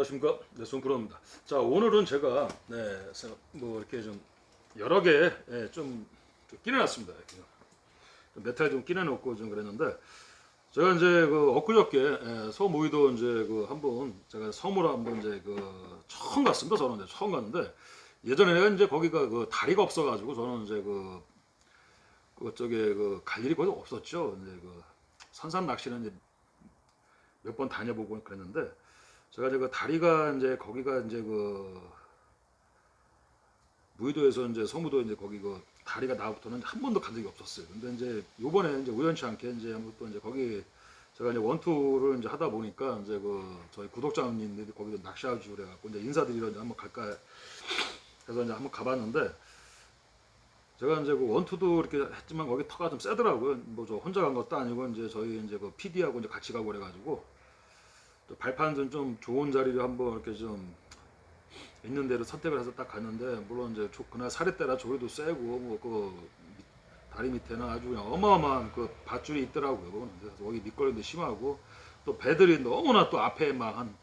안녕하십니까. 네, 손프로입니다. 자, 오늘은 제가 뭐 이렇게 좀 여러 개좀 끼내놨습니다. 좀 메탈 좀 끼내놓고 좀 그랬는데 제가 이제 그 엊그저께 서모이도 이제 그 한번 제가 섬으로 한번 이제 그 처음 갔습니다. 저는 이제 처음 갔는데 예전에는 이제 거기가 그 다리가 없어가지고 저는 이제 그쪽에 그 갈 일이 거의 없었죠. 이제 그 산산 낚시는 이제 몇 번 다녀보고 그랬는데 제가 이제 그 다리가 이제 거기가 이제 그 무의도에서 이제 서무도 이제 거기 그 다리가 나부터는 한 번도 간 적이 없었어요. 근데 이제 요번에 이제 우연치 않게 이제 한번 또 이제 거기 제가 이제 원투를 이제 하다 보니까 이제 그 저희 구독자님들이 거기서 낚시하주 그래갖고 이제 인사드리러 이제 한번 갈까 해서 이제 한번 가봤는데 제가 이제 그 원투도 이렇게 했지만 거기 터가 좀 세더라고요. 뭐 저 혼자 간 것도 아니고 이제 저희 이제 그 PD하고 이제 같이 가고 그래가지고 또 발판은 좀 좋은 자리를 한번 이렇게 좀 있는 데를 선택을 해서 딱 갔는데 물론 이제 그날 사례때라 조류도 세고 뭐 그 다리 밑에는 아주 그냥 어마어마한 그 밧줄이 있더라고요. 그래서 거기 미끄럼도 심하고 또 배들이 너무나 또 앞에 막 한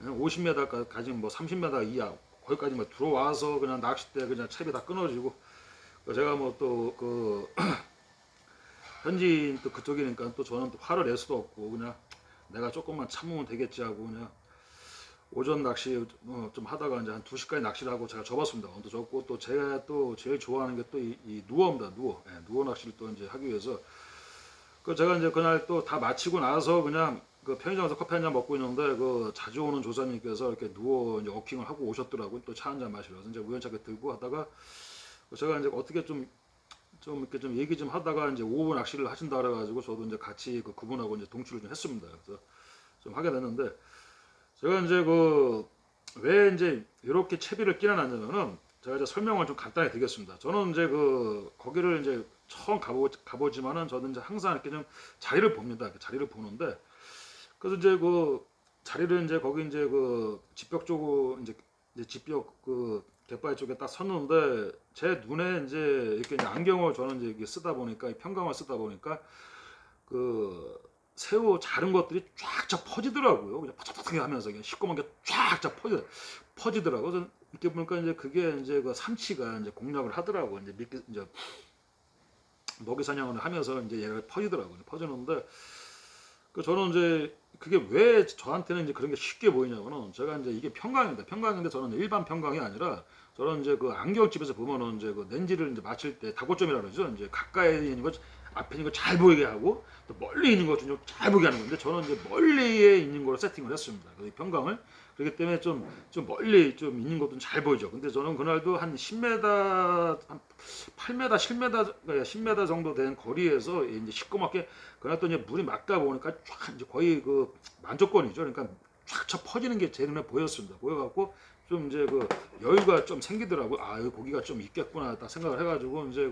50m까지 뭐 30m 이하 거기까지 막 들어와서 그냥 낚싯대 그냥 채비 다 끊어지고 제가 뭐 또 그 현지인 또 그쪽이니까 또 저는 또 화를 낼 수도 없고 그냥 내가 조금만 참으면 되겠지 하고 그냥 오전 낚시 좀 하다가 이제 한 2시까지 낚시를 하고 제가 접었습니다. 언도 접고 또 제가 또 제일 좋아하는 게 또 이 누어입니다. 누어. 예, 누어 낚시를 또 이제 하기 위해서 그 제가 이제 그날 또 다 마치고 나서 그냥 그 편의점에서 커피 한 잔 먹고 있는데 그 자주 오는 조사님께서 이렇게 누워 이제 워킹을 하고 오셨더라고요. 또 차 한 잔 마시러. 그래서 이제 우연찮게 들고 하다가 제가 이제 어떻게 좀 이렇게 좀 얘기 좀 하다가 이제 오후 낚시를 하신다 그래가지고 저도 이제 같이 그 그분하고 이제 동출을 좀 했습니다. 그래서 좀 하게 됐는데 제가 이제 그 왜 이제 이렇게 채비를 끼워놨냐면은 제가 이제 설명을 좀 간단히 드리겠습니다. 저는 이제 그 거기를 이제 처음 가보지만은 저는 이제 항상 이렇게 좀 자리를 봅니다. 자리를 보는데 그래서 이제 그 자리를 이제 거기 이제 그 집벽 쪽으로 이제 집벽 그 갯바위 쪽에 딱 섰는데 제 눈에 이제 이렇게 이제 안경을 저는 이제 이렇게 쓰다 보니까 평광을 쓰다 보니까 그 새우 자른 것들이 쫙쫙 퍼지더라고요. 그냥 퍼적퍼적하게 하면서 그냥 시꺼먼 게 쫙쫙 퍼지더라고요. 그래서 이렇게 보니까 이제 그게 이제 그 삼치가 이제 공략을 하더라고요. 이제 이제 먹이 사냥을 하면서 이제 얘가 퍼지더라고요. 퍼지는데 그 저는 이제 그게 왜 저한테는 이제 그런 게 쉽게 보이냐면은 제가 이제 이게 평강입니다. 평강인데 저는 일반 평강이 아니라 저는 이제 그 안경집에서 보면은 이제 그 렌즈를 이제 맞출 때 다고점이라고 그러죠. 이제 가까이 있는 거 앞에 있는 거 잘 보이게 하고 또 멀리 있는 거 좀 잘 보게 하는 건데 저는 이제 멀리에 있는 거로 세팅을 했습니다. 그 평강을 그렇기 때문에 좀 멀리 좀 있는 것도 잘 보이죠. 근데 저는 그날도 한 10m, 한 8m, 10m 정도 된 거리에서 이제 시꺼멓게 그날 또 이제 물이 맑다 보니까 쫙 이제 거의 그 만조권이죠. 그러니까 쫙 퍼지는 게 제 눈에 보였습니다. 보여갖고 좀 이제 그 여유가 좀 생기더라고요. 아, 여기 고기가 좀 있겠구나 딱 생각을 해가지고 이제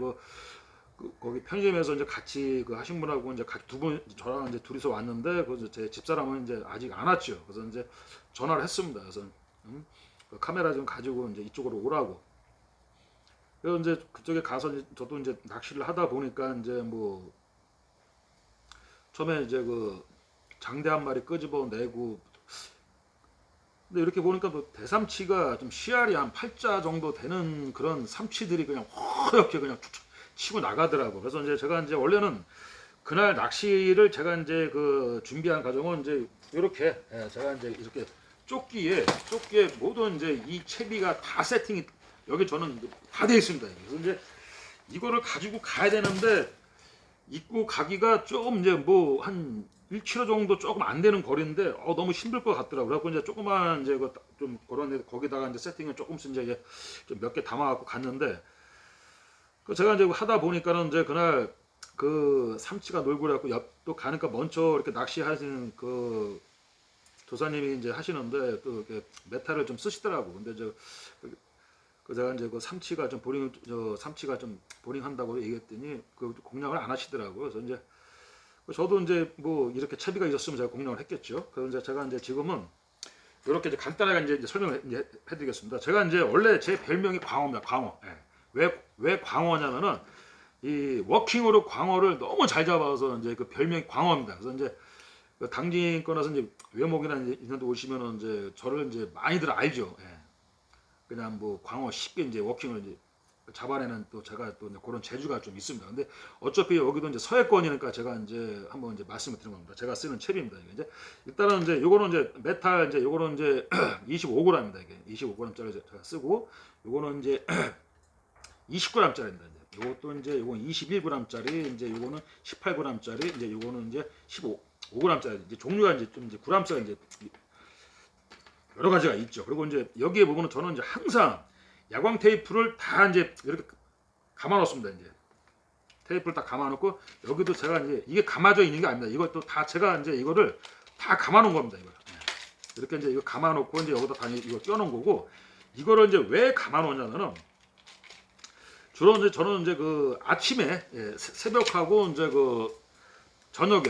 거기 편의점에서 이제 같이 그 하신 분하고 이제 같이 두 분 저랑 이제 둘이서 왔는데 그 제 집사람은 이제 아직 안 왔죠. 그래서 이제 전화를 했습니다. 그래서 그 카메라 좀 가지고 이제 이쪽으로 오라고. 그래서 이제 그쪽에 가서 저도 이제 낚시를 하다 보니까 이제 뭐 처음에 이제 그 장대 한 마리 끄집어 내고 근데 이렇게 보니까 또 대삼치가 좀 씨알이 한 8자 정도 되는 그런 삼치들이 그냥 허옇게 그냥 툭툭 치고 나가더라고. 그래서 이제 제가 이제 원래는 그날 낚시를 제가 이제 그 준비한 과정은 이제 이렇게 제가 이제 이렇게 조끼에 모든 이제 이 채비가 다 세팅이 여기 저는 다 돼 있습니다. 그래서 이제 이거를 가지고 가야 되는데 입고 가기가 좀 이제 뭐 한 1km 정도 조금 안 되는 거리인데 너무 힘들 것 같더라고요. 그래서 이제 조그만 이제 좀 그런 데 거기다가 이제 세팅을 조금씩 이제 좀 몇 개 담아갖고 갔는데 그 제가 이제 하다 보니까는 이제 그날 그 삼치가 놀고 그래갖고 또 가니까 먼저 이렇게 낚시하시는 그 조사님이 이제 하시는데 또 이렇게 메탈을 좀 쓰시더라고. 근데 그 제가 이제 그 삼치가 좀 삼치가 좀 보링 한다고 얘기했더니 그 공략을 안 하시더라고요. 그래서 이제 저도 이제 뭐 이렇게 채비가 있었으면 제가 공략을 했겠죠. 그래서 이제 제가 이제 지금은 이렇게 이제 간단하게 이제 설명을 해드리겠습니다. 제가 이제 원래 제 별명이 광어입니다. 광어. 예. 왜 광어냐면은 이 워킹으로 광어를 너무 잘 잡아서 이제 그 별명이 광어입니다. 그래서 이제 그 당진 꺼내서 이제 외목이나 이런 데 오시면은 이제 저를 이제 많이들 알죠. 예. 그냥 뭐 광어 쉽게 이제 워킹을 이제 잡아내는 또 제가 또 이제 그런 재주가 좀 있습니다. 근데 어차피 여기도 이제 서해권이니까 제가 이제 한번 이제 말씀을 드린 겁니다. 제가 쓰는 챕입니다. 이게 이제 일단은 이제 요거는 이제 메탈 이제 요거는 이제 25g입니다. 이게 25g짜리 제가 쓰고 요거는 이제 20g짜리입니다. 이제 요것도 이제 요건 21g짜리 이제 요거는 18g짜리 이제 요거는 이제 15g짜리 이제 종류가 이제 좀 이제 g짜리 이제 여러 가지가 있죠. 그리고 이제 여기에 보면은 저는 이제 항상 야광 테이프를 다 이제 이렇게 감아 놓습니다. 이제 테이프를 다 감아 놓고 여기도 제가 이제 이게 감아져 있는 게 아닙니다. 이것도 다 제가 이제 이거를 다 감아 놓은 겁니다. 이거 이렇게 이제 이거 감아 놓고 이제 여기다 다 이거 껴 놓은 거고 이거를 이제 왜 감아 놓냐면은 주로 이제 저는 이제 그 아침에 새벽하고 이제 그 저녁에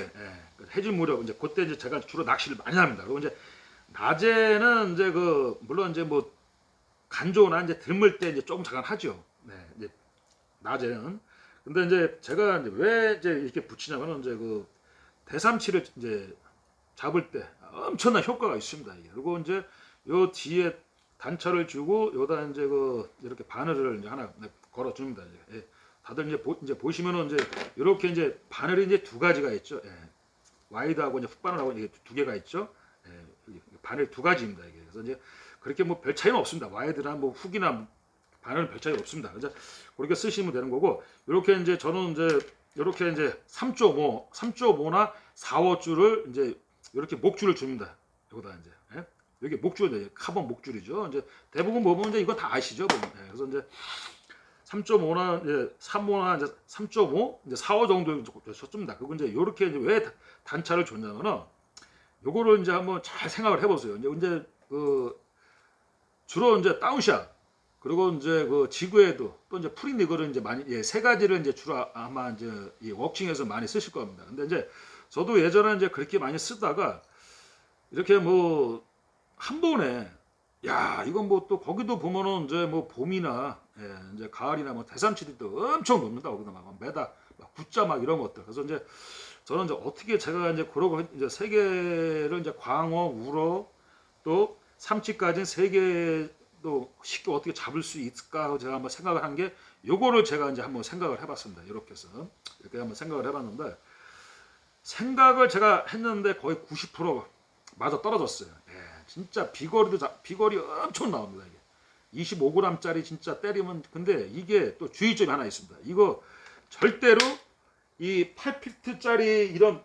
그 해질 무렵 이제 그때 이제 제가 주로 낚시를 많이 합니다. 그리고 이제 낮에는 이제 그 물론 이제 뭐 간조나 이제 들물 때 이제 조금 잠깐 하죠. 네, 이제 낮에는. 근데 이제 제가 이제 왜 이제 이렇게 붙이냐면은 이제 그 대삼치를 이제 잡을 때 엄청난 효과가 있습니다. 이게. 그리고 이제 요 뒤에 단차를 주고 여기다 이제 그 이렇게 바늘을 이제 하나 걸어 줍니다. 예. 다들 이제 보시면은 이제 이렇게 이제 바늘이 이제 두 가지가 있죠. 예. 와이드하고 이제 훅바늘하고 이게 두 개가 있죠. 예. 바늘 두 가지입니다. 이게. 그래서 이제 그렇게 뭐 별 차이는 없습니다. 와이드나 뭐 훅이나 바늘은 별 차이 없습니다. 그래서 그렇게 쓰시면 되는 거고 이렇게 이제 저는 이제 이렇게 이제 3.5나 4호줄을 이제 이렇게 목줄을 줍니다. 여기다 이제 예? 여기 목줄 카본 목줄이죠. 이제 대부분 보면 이제 이거 다 아시죠, 보면. 예. 그래서 이제 3.5나 이제 3호나 이제 3.5 이제 4호 정도 줍니다. 그리고 이제 이렇게 이제 왜 단차를 줬냐면은 요거를 이제 한번 잘 생각을 해보세요. 이제 그 주로 이제 다운샷 그리고 이제 그 지구에도 또 이제 프리니거를 이제 많이 세 가지를 이제 주로 아마 이제 이 워킹에서 많이 쓰실 겁니다. 근데 이제 저도 예전에 이제 그렇게 많이 쓰다가 이렇게 뭐 한 번에 야 이건 뭐 또 거기도 보면은 이제 뭐 봄이나 이제 가을이나 뭐 대삼치들도 엄청 높는다 거기다 막 매다 막 굿자 막 이런 것들. 그래서 이제 저는 이제 어떻게 제가 이제 그러고 이제 세 개를 이제 광어, 우러 또 삼치까지 세 개도 쉽게 어떻게 잡을 수 있을까 하고 제가 한번 생각을 한 게 요거를 제가 이제 한번 생각을 해봤습니다. 이렇게 해서 이렇게 한번 생각을 해봤는데 생각을 제가 했는데 거의 90% 맞아 떨어졌어요. 진짜 비거리 엄청 나옵니다. 이게 25g짜리 진짜 때리면 근데 이게 또 주의점이 하나 있습니다. 이거 절대로 이 8피트짜리 이런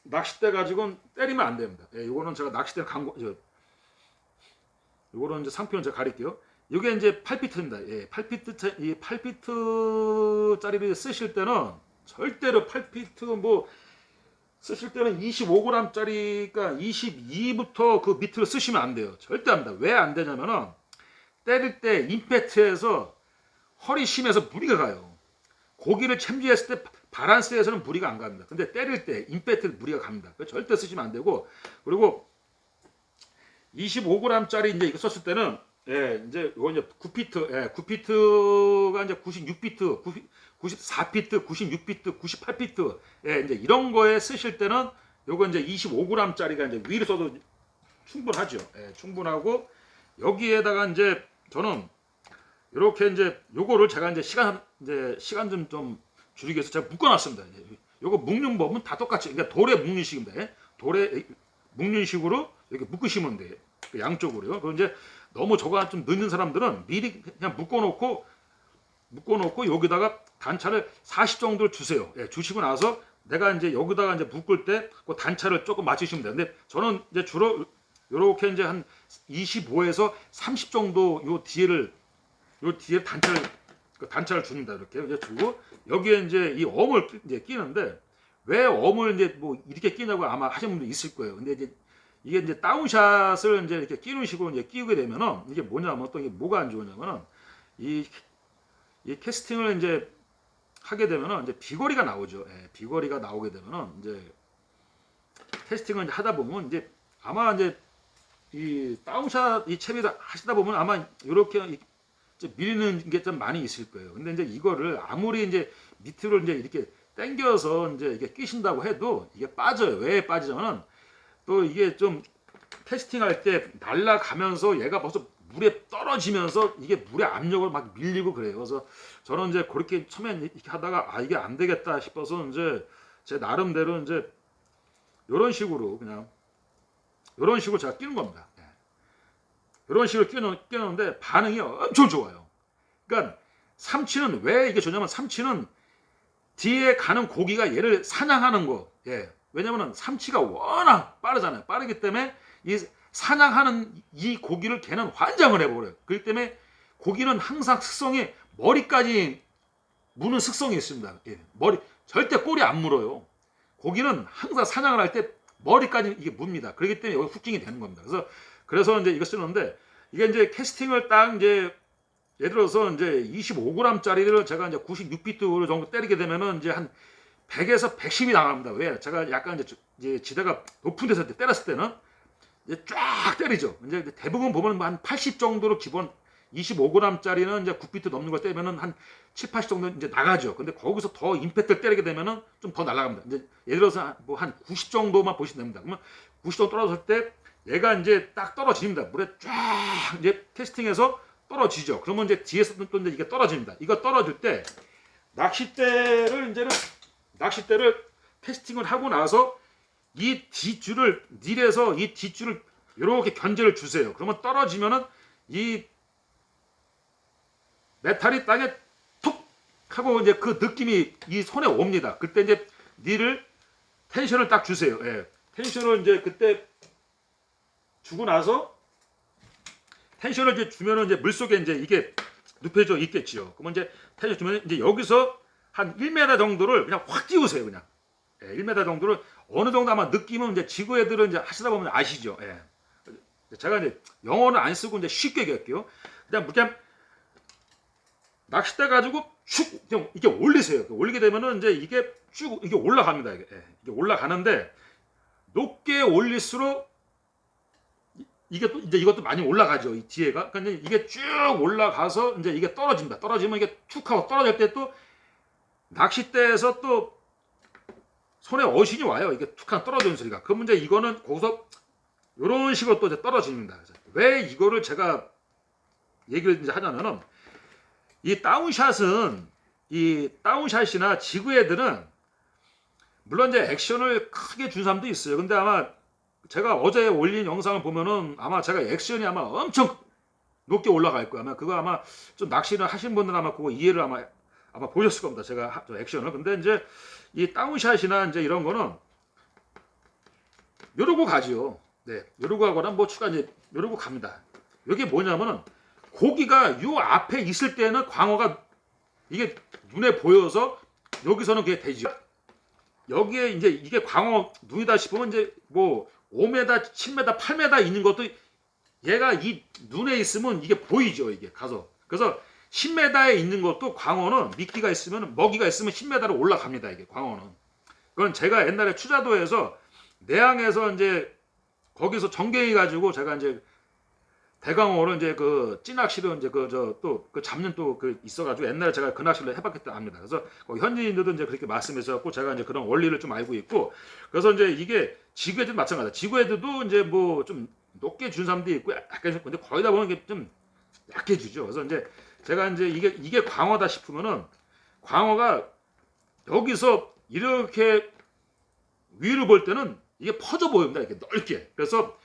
낚싯대 가지고는 때리면 안 됩니다. 이거는 제가 낚싯대 요거는 이제 상표는 제가 가릴게요. 이게 이제 8피트입니다. 8피트 이 8피트짜리를 쓰실 때는 절대로 8피트 뭐 쓰실 때는 25g짜리가 22부터 그 밑으로 쓰시면 안 돼요. 절대 안 됩니다. 왜 안 되냐면은 때릴 때 임팩트에서 허리 심에서 무리가 가요. 고기를 챔질했을 때 바란스에서는 무리가 안 갑니다. 근데 때릴 때 임팩트 무리가 갑니다. 절대 쓰시면 안 되고 그리고 25g짜리 이제 이거 썼을 때는 이제 이거 이제 9피트, 9피트가 이제 96피트, 94피트, 96피트, 98피트, 이제 이런 거에 쓰실 때는 요거 이제 25g짜리가 이제 위로 써도 충분하죠. 충분하고 여기에다가 이제 저는 이렇게 이제 요거를 제가 이제 시간 좀 줄이기 위해서 제가 묶어놨습니다. 요거 묶는 법은 다 똑같이, 그러니까 돌에 묶는 식입니다. 돌에 묶는 식으로 이렇게 묶으시면 돼요. 양쪽으로요. 그리고 이제 너무 저거 좀 늦는 사람들은 미리 그냥 묶어놓고 여기다가 단차를 40 정도를 주세요. 주시고 나서 내가 이제 여기다가 이제 묶을 때 그 단차를 조금 맞추시면 돼요. 근데 저는 이제 주로 이렇게 이제 한 25에서 30 정도 요 뒤에 단차를 줍니다. 이렇게 이제 주고 여기에 이제 이 엄을 이제 끼는데 왜 엄을 이제 뭐 이렇게 끼냐고 아마 하시는 분도 있을 거예요. 근데 이제 이게 이제 다운샷을 이제 이렇게 끼는 식으로 이제 끼우게 되면은 이게 뭐냐면 또 이게 뭐가 안 좋으냐면은 이 캐스팅을 이제 하게 되면은 이제 비거리가 나오죠. 비거리가 나오게 되면은 이제 캐스팅을 이제 하다 보면 이제 아마 이제 이 다운샷 이 채비를 하시다 보면 아마 이렇게 이제 밀리는 게 좀 많이 있을 거예요. 근데 이제 이거를 아무리 이제 밑으로 이제 이렇게 당겨서 이제 이게 끼신다고 해도 이게 빠져요. 왜 빠지냐면은 또 이게 좀 캐스팅할 때 날아가면서 얘가 벌써 물에 떨어지면서 이게 물의 압력을 막 밀리고 그래요. 그래서 저는 이제 그렇게 처음에 이렇게 하다가 아 이게 안 되겠다 싶어서 이제 제 나름대로 이제 이런 식으로 그냥 이런 식으로 제가 끼는 겁니다. 이런 식으로 끼는데 반응이 엄청 좋아요. 그러니까 삼치는 왜 이게 좋냐면 삼치는 뒤에 가는 고기가 얘를 사냥하는 거. 예. 왜냐면은 삼치가 워낙 빠르잖아요. 빠르기 때문에 이 사냥하는 이 고기를 걔는 환장을 해버려요. 그렇기 때문에 고기는 항상 특성이 머리까지 무는 특성이 있습니다. 예. 머리 절대 꼬리 안 물어요. 고기는 항상 사냥을 할 때 머리까지 이게 뭅니다. 그렇기 때문에 여기 후킹이 되는 겁니다. 그래서 이제 이거 쓰는데 이게 이제 캐스팅을 딱 이제 예를 들어서 이제 25g짜리를 제가 이제 96비트 정도 때리게 되면은 이제 한 100에서 110이 나갑니다. 왜? 제가 약간 이제 지대가 높은 데서 때렸을 때는 이제 쫙 때리죠. 이제 대부분 보면 한 80 정도로 기본 25g짜리는 이제 9비트 넘는 걸 때리면은 한 7, 80 정도 이제 나가죠. 근데 거기서 더 임팩트를 때리게 되면은 좀 더 날아갑니다. 이제 예를 들어서 뭐 한 90 정도만 보시면 됩니다. 그러면 90 정도 떨어졌을 때 얘가 이제 딱 떨어집니다. 물에 쫙 이제 캐스팅해서 떨어지죠. 그러면 이제 뒤에서 또 이제 이게 떨어집니다. 이거 떨어질 때 낚싯대를 캐스팅을 하고 나서 이 뒷줄을 닐에서 이 뒷줄을 이렇게 견제를 주세요. 그러면 떨어지면은 이 메탈이 땅에 툭 하고 이제 그 느낌이 이 손에 옵니다. 그때 이제 닐을 텐션을 딱 주세요. 예. 텐션을 이제 그때 주고 나서 텐션을 이제 주면은 이제 물 속에 이제 이게 눕혀져 있겠지요. 그러면 이제 텐션 주면 이제 여기서 한 1m 정도를 그냥 확 띄우세요. 그냥 1m 정도를 어느 정도 아마 느낌은 이제 지구 애들은 이제 하시다 보면 아시죠. 예. 제가 이제 영어는 안 쓰고 이제 쉽게 얘기할게요. 그냥 낚싯대 가지고 쭉 이렇게 올리세요. 올리게 되면은 이제 이게 쭉 이게 올라갑니다. 이게 올라가는데 높게 올릴수록 이게 또 이제 이것도 많이 올라가죠. 이 뒤에가. 그러니까 이게 쭉 올라가서 이제 이게 떨어집니다. 떨어지면 이게 툭 하고 떨어질 때 또 낚싯대에서 또 손에 어신이 와요. 이게 툭 하고 떨어지는 소리가. 그러면 이제 이거는 거기서 이런 식으로 또 이제 떨어집니다. 왜 이거를 제가 얘기를 이제 하냐면은 이 다운샷이나 지구 애들은 물론 이제 액션을 크게 준 사람도 있어요. 근데 아마 제가 어제 올린 영상을 보면은 아마 제가 액션이 아마 엄청 높게 올라갈 거예요. 아마 그거 아마 좀 낚시를 하신 분들 아마 그거 이해를 아마 보셨을 겁니다. 제가 저 액션을. 근데 이제 이 다운샷이나 이제 이런 거는 요러고 가지요. 네, 요러고 가거나 뭐 추가 이제 요러고 갑니다. 이게 뭐냐면은 고기가 요 앞에 있을 때는 광어가 이게 눈에 보여서 여기서는 그게 되죠. 여기에 이제 이게 광어 눈이다 싶으면 이제 뭐 5m, 7m, 8m 있는 것도 얘가 이 눈에 있으면 이게 보이죠. 이게 가서. 그래서 10m에 있는 것도 광어는 미끼가 있으면 먹이가 있으면 10m로 올라갑니다. 이게 광어는. 그건 제가 옛날에 추자도에서 내항에서 이제 거기서 정갱이 가지고 제가 이제 대강어를 이제 그 찌낚시로 이제 그 저 또 그 잡는 또 그 있어가지고 옛날에 제가 그 낚시를 해봤기 때문에 압니다. 그래서 현지인들도 이제 그렇게 말씀해서갖고 제가 이제 그런 원리를 좀 알고 있고 그래서 이제 이게 지구애들 마찬가지다. 지구애들도 이제 뭐 좀 높게 준 사람도 있고 약간 근데 거의 다 보면 이게 좀 약해 주죠. 그래서 이제 제가 이제 이게 광어다 싶으면은 광어가 여기서 이렇게 위로 볼 때는 이게 퍼져 보입니다. 이렇게 넓게. 그래서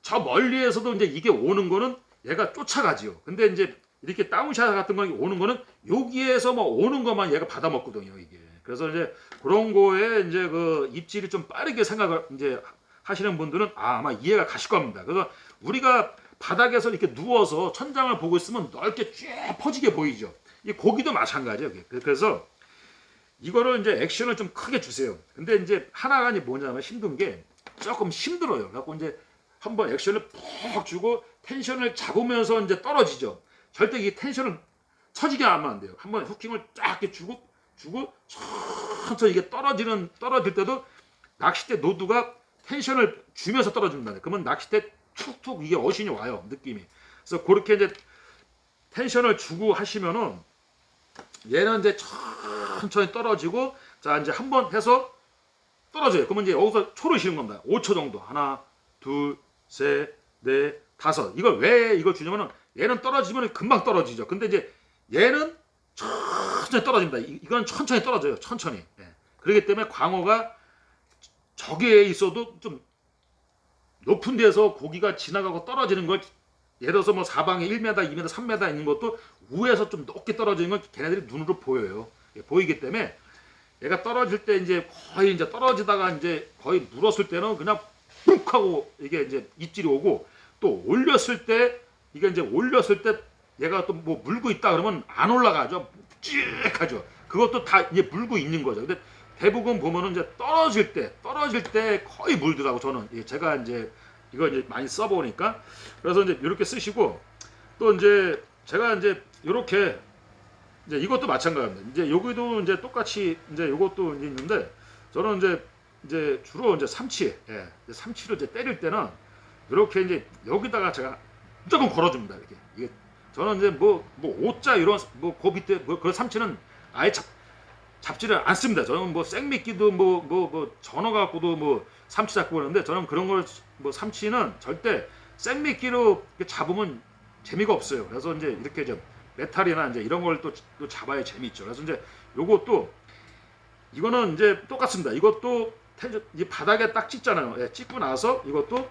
저 멀리에서도 이제 이게 오는 거는 얘가 쫓아가지요. 근데 이제 이렇게 다운샷 같은 거 오는 거는 여기에서 뭐 오는 것만 얘가 받아 먹거든요, 이게. 그래서 이제 그런 거에 이제 그 입질이 좀 빠르게 생각을 이제 하시는 분들은 아마 이해가 가실 겁니다. 그래서 우리가 바닥에서 이렇게 누워서 천장을 보고 있으면 넓게 쫙 퍼지게 보이죠. 이 고기도 마찬가지예요. 그래서 이거를 이제 액션을 좀 크게 주세요. 근데 이제 하나가 이제 뭐냐면 힘든 게 조금 힘들어요. 그래갖고 이제 한번 액션을 푹 주고 텐션을 잡으면서 이제 떨어지죠. 절대 이 텐션을 처지게 하면 안 돼요. 한번 후킹을 쫙 이렇게 주고 천천히 이게 떨어질 때도 낚싯대 노드가 텐션을 주면서 떨어집니다. 그러면 낚싯대 툭툭 이게 어신이 와요. 느낌이. 그래서 그렇게 이제 텐션을 주고 하시면은 얘는 이제 천천히 떨어지고 자 이제 한 번 해서 떨어져요. 그러면 이제 여기서 초를 쉬는 겁니다. 5초 정도. 하나, 둘, 셋, 넷, 다섯. 이걸 왜 이걸 주냐면은 얘는 떨어지면 금방 떨어지죠. 근데 이제 얘는 천천히 떨어집니다. 이건 천천히 떨어져요. 천천히. 예. 그렇기 때문에 광어가 저기에 있어도 좀 높은 데서 고기가 지나가고 떨어지는 걸 예를 들어서 뭐 사방에 1m, 2m, 3m 있는 것도 위에서 좀 높게 떨어지는 건 걔네들이 눈으로 보여요. 예, 보이기 때문에 얘가 떨어질 때 이제 거의 이제 떨어지다가 이제 거의 물었을 때는 그냥 푹 하고 이게 이제 입질이 오고 또 올렸을 때 이게 이제 올렸을 때 얘가 또 뭐 물고 있다 그러면 안 올라가죠. 찍하죠. 그것도 다 이제 물고 있는 거죠. 근데 대부분 보면은 이제 떨어질 때 거의 물더라고 저는. 제가 이제 이거 이제 많이 써보니까 그래서 이제 이렇게 쓰시고 또 이제 제가 이제 이렇게 이제 이것도 마찬가지입니다. 이제 여기도 이제 똑같이 이제 이것도 이제 있는데 저는 이제 주로 이제 삼치, 예, 삼치를 이제 때릴 때는 이렇게 이제 여기다가 제가 무조건 걸어줍니다. 이렇게 이게 저는 이제 뭐 오자 이런 뭐 고비 뭐 그런 삼치는 아예 잡지를 않습니다. 저는 뭐 생미끼도 뭐 전어 갖고도 뭐 삼치 잡고 그러는데 저는 그런 걸 뭐 삼치는 절대 생미끼로 잡으면 재미가 없어요. 그래서 이제 이렇게 좀 메탈이나 이제 이런 걸 또 잡아야 재미있죠. 그래서 이제 요것도 이거는 이제 똑같습니다. 이것도 이 바닥에 딱 찍잖아요. 예, 찍고 나서 이것도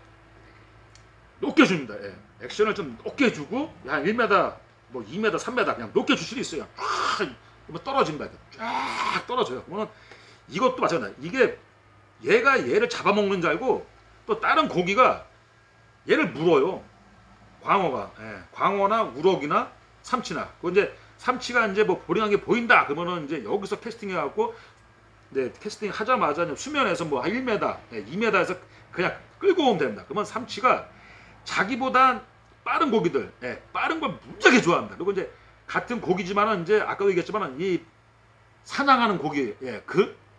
높게 줍니다. 예, 액션을 좀 높게 주고 한 1m, 뭐 2m, 3m 그냥 높게 줄 수도 있어요. 쫙 떨어집니다. 쫙 떨어져요. 그러면 이것도 마찬가지다. 이게 얘가 얘를 잡아먹는 줄 알고 또 다른 고기가 얘를 물어요. 광어가. 예, 광어나 우럭이나 삼치나. 그 이제 삼치가 이제 뭐 보링한 게 보인다. 그러면은 이제 여기서 캐스팅해 갖고 네, 캐스팅 하자마자 수면에서 뭐 1m, 2m에서 그냥 끌고 오면 됩니다. 그러면 삼치가 자기보다 빠른 고기들, 예, 빠른 걸 무지하게 좋아합니다. 그리고 이제 같은 고기지만은 이제 아까도 얘기했지만은 이 사냥하는 고기, 예,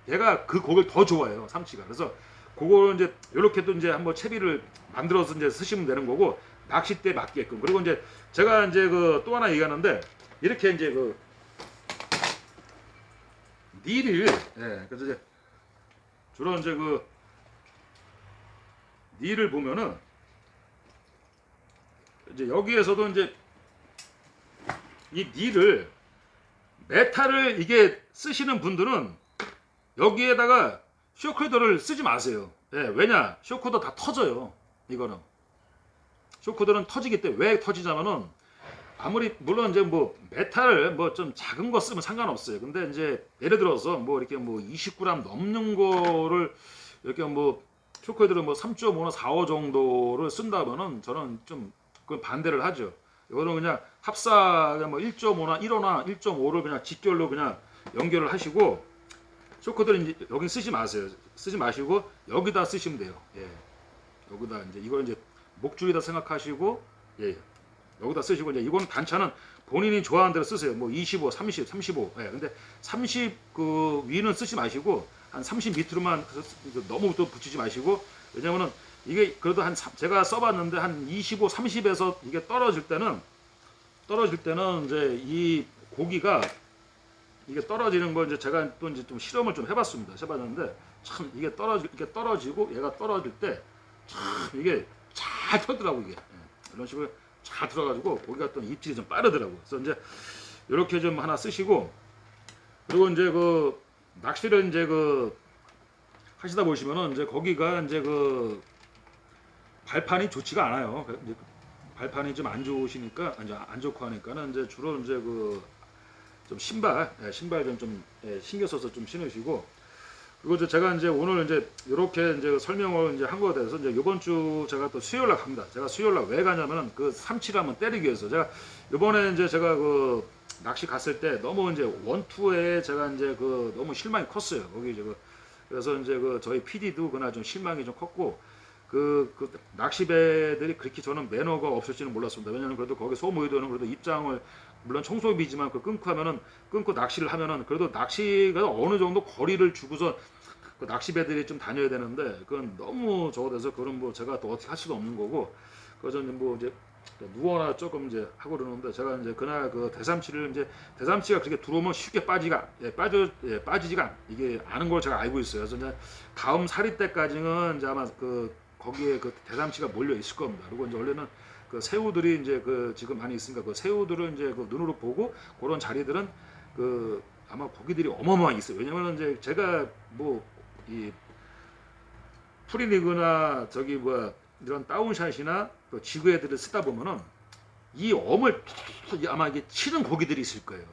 얘가 그 고기를 더 좋아해요, 삼치가. 그래서 그거를 이제 이렇게도 이제 한번 채비를 만들어서 이제 쓰시면 되는 거고 낚싯대 맞게끔. 그리고 이제 제가 이제 그 또 하나 얘기하는데 이렇게 이제 그 닐을, 예, 그래서 이제 주로 이제 그 닐을 보면은 이제 여기에서도 이제 이 닐을 메탈을 이게 쓰시는 분들은 여기에다가 쇼크더를 쓰지 마세요. 예, 왜냐? 쇼크더 다 터져요. 이거는 쇼크더는 터지기 때문에. 왜 터지냐면은 아무리 물론 이제 뭐 메탈을 뭐 좀 작은 거 쓰면 상관없어요. 근데 이제 예를 들어서 뭐 이렇게 뭐 20g 넘는 거를 이렇게 뭐 쇼크더를 뭐 3.5나 4.5 정도를 쓴다면은 저는 좀 그 반대를 하죠. 이거는 그냥 합사 뭐 1.5나 1호나 1.5를 그냥 직결로 그냥 연결을 하시고 쇼크들은 여기 쓰지 마세요. 쓰지 마시고 여기다 쓰시면 돼요. 예. 여기다 이제 이걸 이제 목줄이다 생각하시고 예. 여기다 쓰시고 이제 이거는 단차는 본인이 좋아하는 대로 쓰세요. 뭐 25, 30, 35. 예. 근데 30 그 위는 쓰지 마시고 한 30 밑으로만 너무 또 붙이지 마시고 왜냐면은 이게 그래도 한 제가 써봤는데 한 25, 30에서 이게 떨어질 때는 이제 이 고기가 이게 떨어지는 거 이제 제가 또 이제 좀 실험을 좀 해봤는데 참 이게 떨어지고 얘가 떨어질 때 참 이게 잘 터더라고 이게. 예. 이런 식으로 잘 들어가지고 고기가 또 입질이 좀 빠르더라고. 그래서 이제 이렇게 좀 하나 쓰시고 그리고 이제 그 낚시를 이제 그 하시다 보시면은 이제 거기가 이제 그 발판이 좋지가 않아요. 이제 발판이 좀 안 좋으시니까 이제 안 좋고 하니까는 이제 주로 이제 그 좀 신발 좀 신경 써서 좀 신으시고 그리고 제가 이제 오늘 이제 이렇게 이제 설명을 이제 한 거에 대해서 이제 이번 주 제가 또 수요일 날 갑니다. 제가 수요일 날 왜 가냐면은 그 삼치를 한번 때리기 위해서 제가 이번에 이제 제가 그 낚시 갔을 때 너무 이제 원투에 제가 이제 그 너무 실망이 컸어요. 거기 이제 그래서 이제 그 저희 PD도 그날 좀 실망이 좀 컸고 그 낚시배들이 그렇게 저는 매너가 없을지는 몰랐습니다. 왜냐하면 그래도 거기 소모의도는 그래도 입장을 물론 청소비지만 그 끊고 낚시를 하면은 그래도 낚시가 어느 정도 거리를 주고서 그 낚시배들이 좀 다녀야 되는데 그건 너무 적어돼서 그건 뭐 제가 또 어떻게 할 수도 없는 거고 그래서 뭐 이제 누워나 조금 이제 하고 그러는데 제가 이제 그날 그 대삼치를 이제 대삼치가 그렇게 들어오면 쉽게 빠지지가 이게 아는 걸 제가 알고 있어요. 그래서 이제 다음 사리 때까지는 이제 아마 그 거기에 그 대삼치가 몰려 있을 겁니다. 그리고 이제 원래는 그 새우들이 이제 그 지금 많이 있으니까 그 새우들은 이제 그 눈으로 보고 그런 자리들은 그 아마 고기들이 어마어마하게 있어요. 왜냐면 이제 제가 뭐 이 프리리그나 저기 뭐 이런 다운샷이나 또 지구 애들을 쓰다 보면은 이 엄을 아마 이게 치는 고기들이 있을 거예요.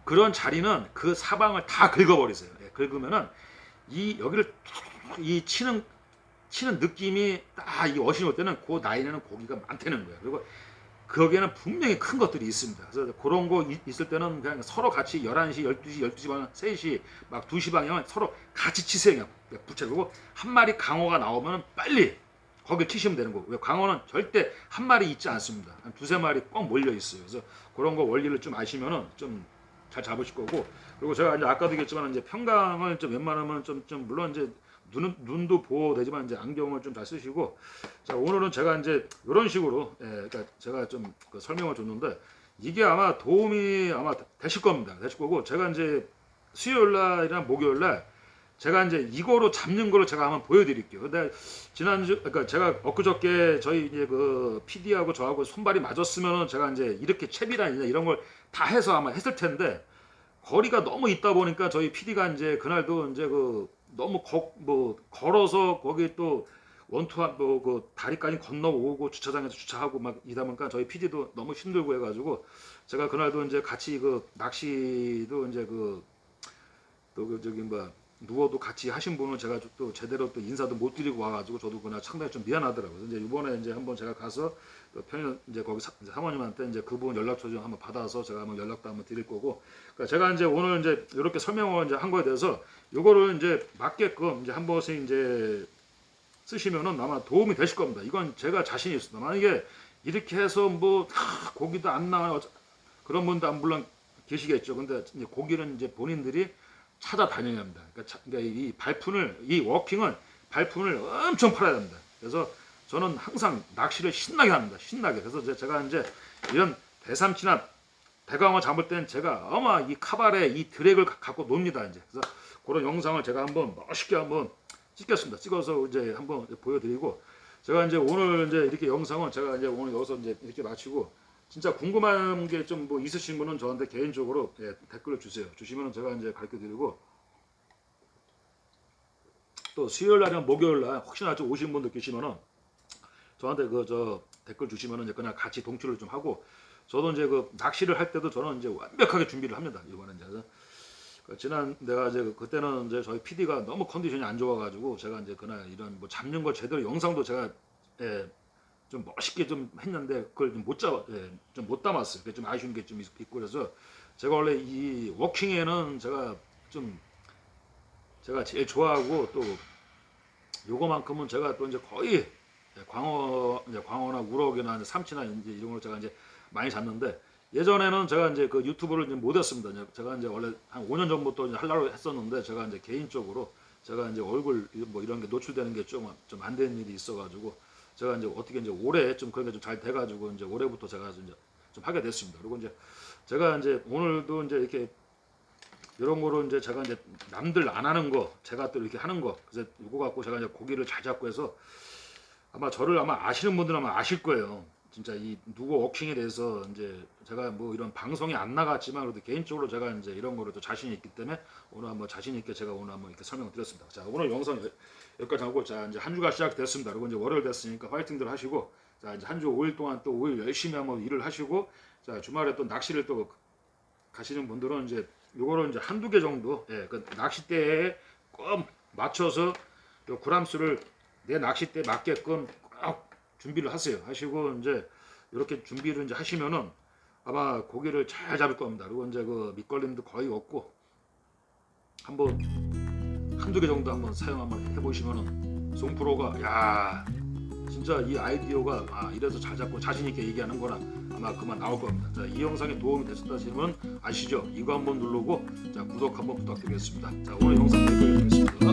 그런 자리는 그 사방을 다 긁어버리세요. 예, 긁으면은 이 여기를 이 치는 느낌이 딱 이 어신이 올 때는 그 나이에는 고기가 많다는 거예요. 그리고 거기에는 분명히 큰 것들이 있습니다. 그래서 그런 거 있을 때는 그냥 서로 같이 11시, 12시, 12시 방향, 3시, 막 2시 방향은 서로 같이 치세요. 그냥 붙여주고 한 마리 강어가 나오면 빨리 거기 치시면 되는 거고. 왜 강어는 절대 한 마리 있지 않습니다. 한 두세 마리 꼭 몰려 있어요. 그래서 그런 거 원리를 좀 아시면은 좀 잘 잡으실 거고. 그리고 제가 이제 아까도 얘기했지만 이제 평강을 좀 웬만하면 좀 물론 이제 눈도 보호되지만 이제 안경을 좀 잘 쓰시고. 자, 오늘은 제가 이제 이런 식으로 그러니까 제가 좀 그 설명을 줬는데 이게 아마 도움이 아마 되실 겁니다. 되실 거고 제가 이제 수요일 날이나 목요일 날 제가 이제 이거로 잡는 거를 제가 한번 보여드릴게요. 근데 지난주 그러니까 제가 엊그저께 저희 이제 그 PD하고 저하고 손발이 맞았으면은 제가 이제 이렇게 채비나 이런 걸 다 해서 아마 했을 텐데 거리가 너무 있다 보니까 저희 PD가 이제 그날도 이제 그 너무 뭐 걸어서 거기 또 원투 뭐그 다리까지 건너오고 주차장에서 주차하고 막 이다 보니까 저희 PD도 너무 힘들고 해가지고 제가 그날도 이제 같이 그 낚시도 이제 그 또 그 저기 뭐 누워도 같이 하신 분은 제가 또 제대로 또 인사도 못 드리고 와가지고 저도 그날 상당히 좀 미안하더라고요. 이제 이번에 이제 한번 제가 가서 또 편의 이제 거기 사모님한테 이제 그분 연락처 좀 한번 받아서 제가 한번 연락도 한번 드릴 거고. 그러니까 제가 이제 오늘 이제 이렇게 설명을 이제 한 거에 대해서 요거를 이제 맞게끔 이제 한 번씩 이제 쓰시면은 아마 도움이 되실 겁니다. 이건 제가 자신이 있습니다. 만약에 이렇게 해서 뭐 고기도 안 나와요. 그런 분도 물론 계시겠죠. 근데 이제 고기는 이제 본인들이 찾아다녀야 합니다. 그러니까 이 발품을 이 워킹은 발품을 엄청 팔아야 됩니다. 그래서 저는 항상 낚시를 신나게 합니다. 신나게. 그래서 제가 이제 이런 대삼치나 대강어 잡을 때는 제가 아마 이 카발에 이 드랙을 갖고 놉니다. 이제 그래서 그런 영상을 제가 한번 멋있게 한번 찍겠습니다. 찍어서 이제 한번 보여드리고 제가 이제 오늘 이제 이렇게 영상은 제가 이제 오늘 여기서 이제 이렇게 마치고 진짜 궁금한 게 좀 뭐 있으신 분은 저한테 개인적으로 댓글을 주세요. 주시면은 제가 이제 가르쳐 드리고 또 수요일 날이나 목요일 날 혹시나 좀 오신 분들 계시면은 저한테 그 저 댓글 주시면은 이제 그냥 같이 동출을 좀 하고 저도 이제 그 낚시를 할 때도 저는 이제 완벽하게 준비를 합니다. 이번에 이제 지난 내가 이제 그때는 이제 저희 PD가 너무 컨디션이 안 좋아가지고 제가 이제 그날 이런 뭐 잡는 걸 제대로 영상도 제가 좀 멋있게 좀 했는데 그걸 좀 못 담았어요. 그게 좀 아쉬운 게 좀 있고 그래서 제가 원래 이 워킹에는 제가 제일 좋아하고 또 요거만큼은 제가 또 이제 거의 광어나 우럭이나 삼치나 이제 이런 걸 제가 이제 많이 잡는데 예전에는 제가 이제 그 유튜브를 이제 못했습니다. 제가 이제 원래 한 5년 전부터 이제 하려고 했었는데 제가 이제 개인적으로 제가 이제 얼굴 뭐 이런 게 노출되는 게 좀 안 되는 일이 있어가지고 제가 이제 어떻게 이제 올해 좀 그런 게 좀 잘 돼가지고 이제 올해부터 제가 이제 좀 하게 됐습니다. 그리고 이제 제가 이제 오늘도 이제 이렇게 이런 거로 이제 제가 이제 남들 안 하는 거 제가 또 이렇게 하는 거 그래서 이거 갖고 제가 이제 고기를 잘 잡고 해서 아마 저를 아마 아시는 분들은 아마 아실 거예요. 진짜 이 누구 워킹에 대해서 이제 제가 뭐 이런 방송이 안 나갔지만 그래도 개인적으로 제가 이제 이런 거를 또 자신이 있기 때문에 오늘 한번 자신 있게 제가 오늘 한번 이렇게 설명을 드렸습니다. 자, 오늘 영상 여기까지 하고 자 이제 한 주가 시작됐습니다. 그리고 이제 월요일 됐으니까 화이팅들 하시고 자 이제 한 주 5일 동안 또 5일 열심히 한번 일을 하시고 자 주말에 또 낚시를 또 가시는 분들은 이제 요거를 이제 한두 개 정도 그 낚싯대에 꼭 맞춰서 요 그람수를 내 낚싯대에 맞게끔 꼭 준비를 하세요. 하시고 이제 이렇게 준비를 이제 하시면은 아마 고기를 잘 잡을 겁니다. 그리고 이제 그 밑걸림도 거의 없고 한번 한두 개 정도 한번 사용 한번 해보시면은 송프로가 야 진짜 이 아이디어가 이래서 잘 잡고 자신 있게 얘기하는 거나 아마 그만 나올 겁니다. 자, 이 영상에 도움이 되셨다 하시면 아시죠? 이거 한번 누르고 자 구독 한번 부탁드리겠습니다. 자 오늘 영상 여기까지 하겠습니다.